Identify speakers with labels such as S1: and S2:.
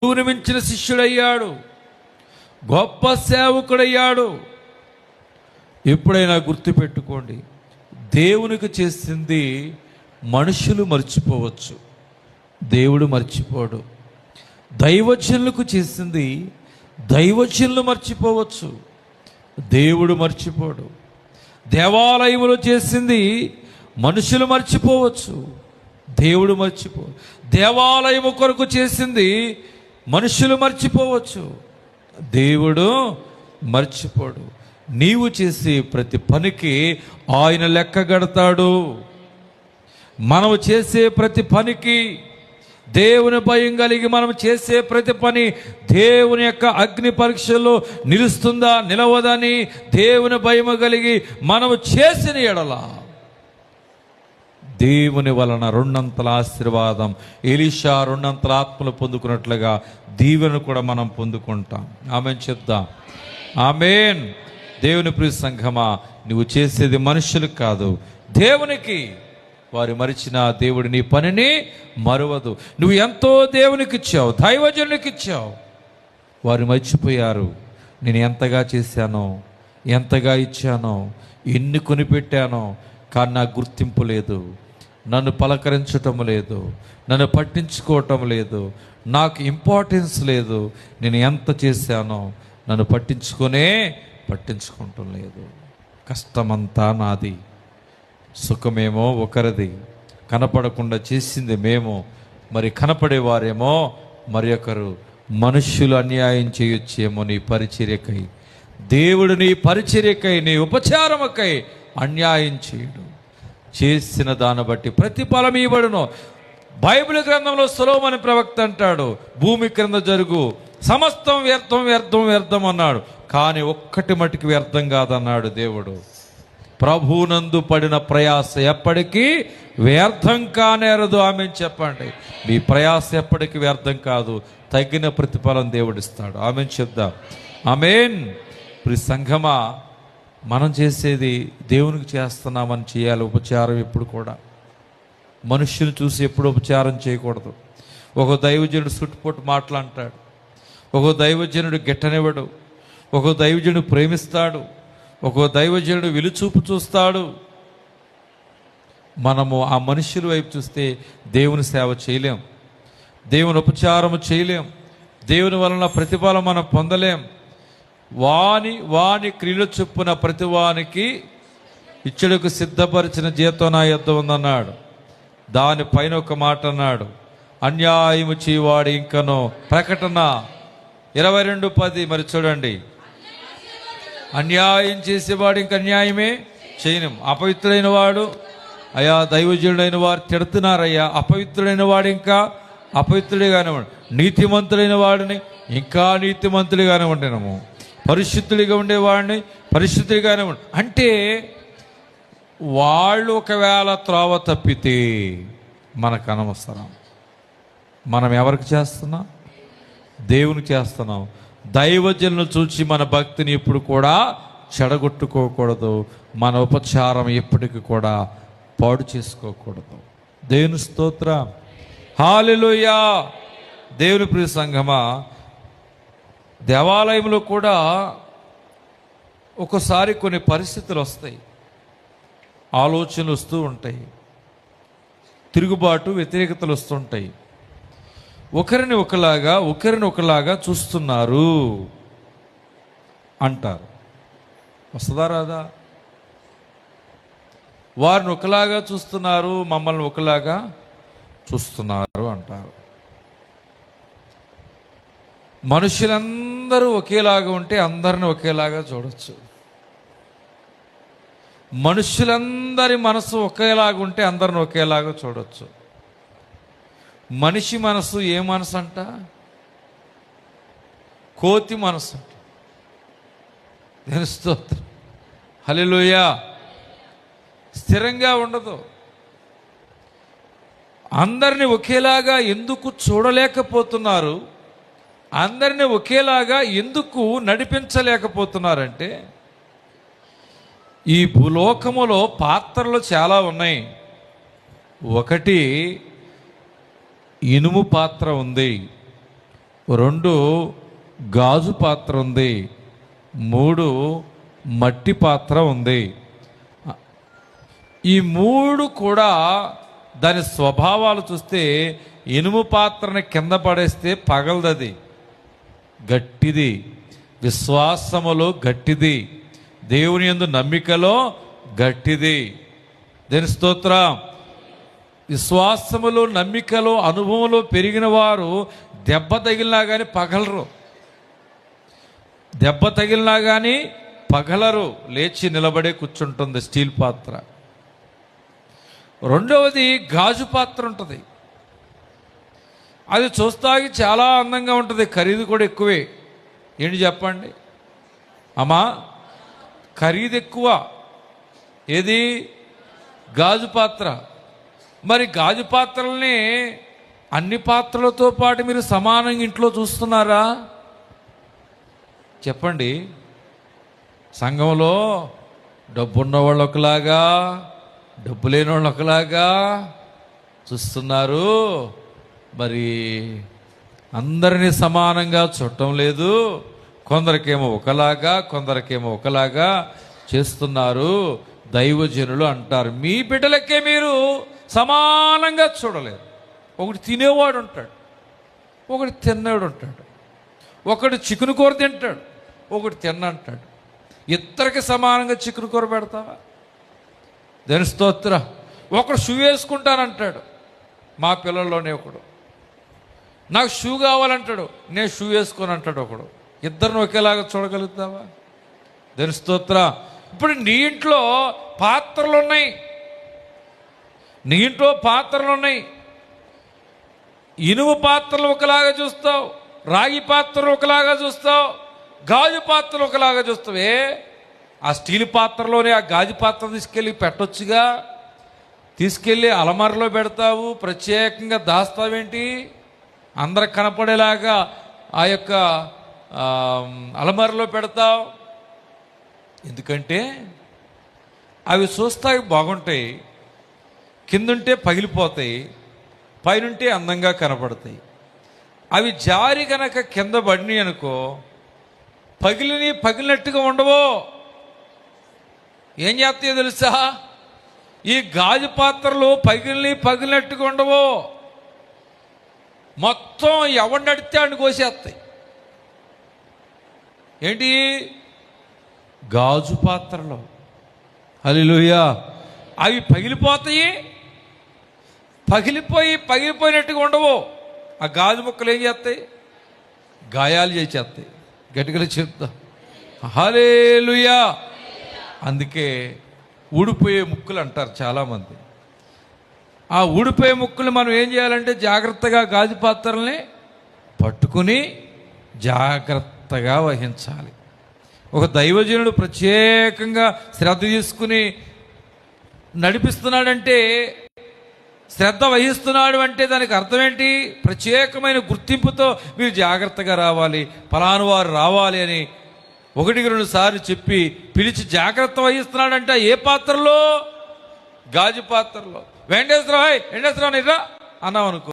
S1: గురువుని మించిన శిష్యుడయ్యాడు, గొప్ప సేవకుడయ్యాడు. ఎప్పుడైనా గుర్తుపెట్టుకోండి, దేవునికి చేసింది మనుషులు మర్చిపోవచ్చు, దేవుడు మర్చిపోడు. దైవజనులకు చేసింది దైవజనులు మర్చిపోవచ్చు, దేవుడు మర్చిపోడు. దేవాలయములో చేసింది మనుషులు మర్చిపోవచ్చు, దేవుడు మర్చిపోడు. దేవాలయము కొరకు చేసింది మనుషులు మర్చిపోవచ్చు, దేవుడు మర్చిపోడు. నీవు చేసే ప్రతి పనికి ఆయన లెక్క గడతాడు. మనం చేసే ప్రతి పనికి దేవుని భయం కలిగి మనం చేసే ప్రతి పని దేవుని యొక్క అగ్ని పరీక్షల్లో నిలుస్తుందా నిలవదని దేవుని భయం కలిగి మనము చేసిన ఎడల దేవుని వలన రెండంతల ఆశీర్వాదం, ఎలీషా రెండంతల ఆత్మలు పొందుకున్నట్లుగా దీవెను కూడా మనం పొందుకుంటాం. ఆమెన్ చెప్దాం, ఆమెన్. దేవుని ప్రియ సంఘమా, నువ్వు చేసేది మనుషులకు కాదు, దేవునికి. వారు మరిచిన దేవుడు నీ పనిని మరువదు. నువ్వు ఎంతో దేవునికి ఇచ్చావు, దైవజనునికి ఇచ్చావు, వారు మర్చిపోయారు. నేను ఎంతగా చేశానో, ఎంతగా ఇచ్చానో, ఎన్ని కొనిపెట్టానో, కానీ నాకు గుర్తింపు లేదు, నన్ను పలకరించటం లేదు, నన్ను పట్టించుకోవటం లేదు, నాకు ఇంపార్టెన్స్ లేదు. నేను ఎంత చేశానో నన్ను పట్టించుకోవటం లేదు. కష్టమంతా నాది, సుఖమేమో ఒకరిది, కనపడకుండా చేసింది మేము, మరి కనపడేవారేమో మరి ఒకరు. మనుష్యులు అన్యాయం చేయొచ్చేమో నీ పరిచర్యకై, దేవుడు నీ పరిచర్యకై, నీ ఉపచారముకై అన్యాయం చేయడు. చేసిన దాన్ని బట్టి ప్రతిఫలం ఇవ్వడును. బైబిల్ గ్రంథంలో సొలొమోను ప్రవక్త అంటాడు, భూమి క్రింద జరుగు సమస్తం వ్యర్థం వ్యర్థం వ్యర్థం అన్నాడు, కానీ ఒక్కటి మటుకు వ్యర్థం కాదన్నాడు దేవుడు. ప్రభువునందు పడిన ప్రయాస ఎప్పటికీ వ్యర్థం కానేరదు. ఆమె చెప్పండి, మీ ప్రయాస ఎప్పటికీ వ్యర్థం కాదు, తగిన ప్రతిఫలం దేవుడిస్తాడు. ఆమె చెప్దాం, ఆమెన్. ప్రియ సంఘమా, మనం చేసేది దేవునికి చేస్తున్నామని చేయాలి. ఉపచారం ఎప్పుడు కూడా మనుష్యుని చూసి ఎప్పుడు ఉపచారం చేయకూడదు. ఒక దైవజనుడు సుట్టుపోటు మాట్లాంటాడు, ఒక దైవజనుడు గిట్టనివ్వడు, ఒక దైవజనుడు ప్రేమిస్తాడు, ఒక దైవజనుడు విలుచూపు చూస్తాడు. మనము ఆ మనుషుల వైపు చూస్తే దేవుని సేవ చేయలేం, దేవుని ఉపచారము చేయలేం, దేవుని వలన ప్రతిఫలం మనం పొందలేం. వాని క్రియల చొప్పున ప్రతివానికి ఇచ్చడుకు సిద్ధపరిచిన జీతం నా యొద్ద ఉందన్నాడు. దానిపైన ఒక మాట అన్నాడు, అన్యాయము చేయవాడు ఇంకనో. ప్రకటన 22:10. మరి చూడండి, అన్యాయం చేసేవాడు ఇంక అన్యాయమే చేయను. అపవిత్రుడైన వాడు, అయ్యా దైవజనుడైన వారు తిడుతున్నారయ్యా, అపవిత్రుడైన వాడు ఇంకా అపవిత్రుడిగానే ఉండు, నీతిమంతుడైన వాడిని ఇంకా నీతిమంతుడిగానే ఉండేనము, పరిశుద్ధుడిగా ఉండేవాడిని పరిశుద్ధుడిగానే ఉండు. అంటే వాళ్ళు ఒకవేళ త్రోవ తప్పితే మనకు అనవసరం. మనం ఎవరికి చేస్తున్నాం? దేవునికి చేస్తున్నాం. దైవజనులను చూసి మన భక్తిని ఎప్పుడు కూడా చెడగొట్టుకోకూడదు, మన ఉపచారం ఎప్పటికీ కూడా పాడు చేసుకోకూడదు. దేవుని స్తోత్రం, హల్లెలూయా. దేవుని ప్రియ సంఘమా, దేవాలయంలో కూడా ఒకసారి కొన్ని పరిస్థితులు వస్తాయి, ఆలోచనలు వస్తూ ఉంటాయి, తిరుగుబాటు వ్యతిరేకతలు వస్తుంటాయి. ఒకరిని ఒకలాగా చూస్తున్నారు అంటారు. వస్తుందా రాదా? వారిని ఒకలాగా చూస్తున్నారు, మమ్మల్ని ఒకలాగా చూస్తున్నారు అంటారు. మనుషులందరూ ఒకేలాగా ఉంటే అందరిని ఒకేలాగా చూడొచ్చు. మనుషులందరి మనసు ఒకేలాగా ఉంటే అందరిని ఒకేలాగా చూడొచ్చు. మనిషి మనసు ఏ మనసు అంట? కోతి మనసు అంట. దేవుని స్తోత్రం, హల్లెలూయా. స్థిరంగా ఉండదు. అందరిని ఒకేలాగా ఎందుకు చూడలేకపోతున్నారు? అందరిని ఒకేలాగా ఎందుకు నడిపించలేకపోతున్నారంటే, ఈ భూలోకములో పాత్రలు చాలా ఉన్నాయి. ఒకటి ఇనుము పాత్ర ఉంది, 2 గాజు పాత్ర ఉంది, 3 మట్టి పాత్ర ఉంది. ఈ 3 కూడా దాని స్వభావాలు చూస్తే ఇనుము పాత్రని కింద పడేస్తే పగలదది, గట్టిది, విశ్వాసములో గట్టిది, దేవుని యందు నమ్మికలో గట్టిది. దేని స్తోత్రం. విశ్వాసములో నమ్మికలో అనుభవంలో పెరిగిన వారు దెబ్బ తగిలినా కానీ పగలరు, దెబ్బ తగిలినా కానీ పగలరు, లేచి నిలబడే కూర్చుంటుంది స్టీల్ పాత్ర. రెండవది గాజు పాత్ర ఉంటుంది. అది చూస్తాకి చాలా అందంగా ఉంటుంది, ఖరీదు కూడా ఎక్కువే. ఏంటి చెప్పండి అమ్మా, ఖరీదు ఎక్కువ. ఏది? గాజు పాత్ర. మరి గాజు పాత్రల్ని అన్ని పాత్రలతో పాటు మీరు సమానంగా ఇంట్లో చూస్తున్నారా? చెప్పండి. సంఘంలో డబ్బున్న వాళ్ళు ఒకలాగా, డబ్బు లేని వాళ్ళు ఒకలాగా చూస్తున్నారు. మరి అందరినీ సమానంగా చూడటం లేదు. కొందరికేమో ఒకలాగా, కొందరికేమో ఒకలాగా చేస్తున్నారు. దైవజనులు అంటారు, మీ బిడ్డలకే మీరు సమానంగా చూడలేరు. ఒకటి తినేవాడు ఉంటాడు, ఒకటి తిన్నవాడు ఉంటాడు, ఒకడు చికెన్ కూర తింటాడు, ఒకటి తిన్నంటాడు. ఇద్దరికి సమానంగా చికెన్ కూర పెడతావా? దాని స్తోత్ర. ఒకడు షూ వేసుకుంటానంటాడు, మా పిల్లల్లోనే ఒకడు. నాకు షూ కావాలంటాడు, నేను షూ వేసుకొని అంటాడు ఒకడు. ఇద్దరిని ఒకేలాగా చూడగలుగుతావా? దాని స్తోత్ర. ఇప్పుడు నీ ఇంట్లో పాత్రలు ఉన్నాయి, నీ ఇంట్లో పాత్రలు ఉన్నాయి. ఇనుము పాత్రలు ఒకలాగా చూస్తావు, రాగి పాత్రలు ఒకలాగా చూస్తావు, గాజు పాత్రలు ఒకలాగా చూస్తావే. ఆ స్టీల్ పాత్రలోనే ఆ గాజు పాత్ర తీసుకెళ్ళి పెట్టొచ్చుగా. తీసుకెళ్ళి అలమారలో పెడతావు, ప్రత్యేకంగా దాస్తావేంటి? అందరికి కనపడేలాగా ఆ యొక్క అలమారలో పెడతావు. ఎందుకంటే అవి చూస్తాయి బాగుంటాయి, కిందుంటే పగిలిపోతాయి, పైనుంటే అందంగా కనపడతాయి. అవి జారి కనుక కింద పడినాయి అనుకో, పగిలినట్టుగా ఉండవు. ఏం చేస్తాయో తెలుసా? ఈ గాజు పాత్రలు పగిలినట్టుగా ఉండవు. మొత్తం ఎవరిని అడితే అని కోసేస్తాయి. ఏంటి? గాజు పాత్రలు. హల్లెలూయా. అవి పగిలిపోతాయి, పగిలిపోయినట్టుగా ఉండవు. ఆ గాజు ముక్కలు ఏం చేస్తాయి? గాయాలు చేసేస్తాయి. గట్టిగా చెప్తా హల్లెలూయా. అందుకే ఊడిపోయే ముక్కలు అంటారు చాలామంది. ఆ ఊడిపోయే ముక్కలు మనం ఏం చేయాలంటే జాగ్రత్తగా గాజు పాత్రల్ని పట్టుకుని జాగ్రత్తగా వహించాలి. ఒక దైవజనుడు ప్రత్యేకంగా శ్రద్ధ తీసుకుని నడిపిస్తున్నాడంటే, శ్రద్ధ వహిస్తున్నాడు అంటే దానికి అర్థం ఏంటి? ప్రత్యేకమైన గుర్తింపుతో మీరు జాగ్రత్తగా రావాలి, ఫలాను వారు రావాలి అని 1-2 సార్లు చెప్పి పిలిచి జాగ్రత్త వహిస్తున్నాడంటే ఏ పాత్రలో? గాజు పాత్రలో. వెంకటేశ్వరరావు నిరా అన్నావు అనుకో,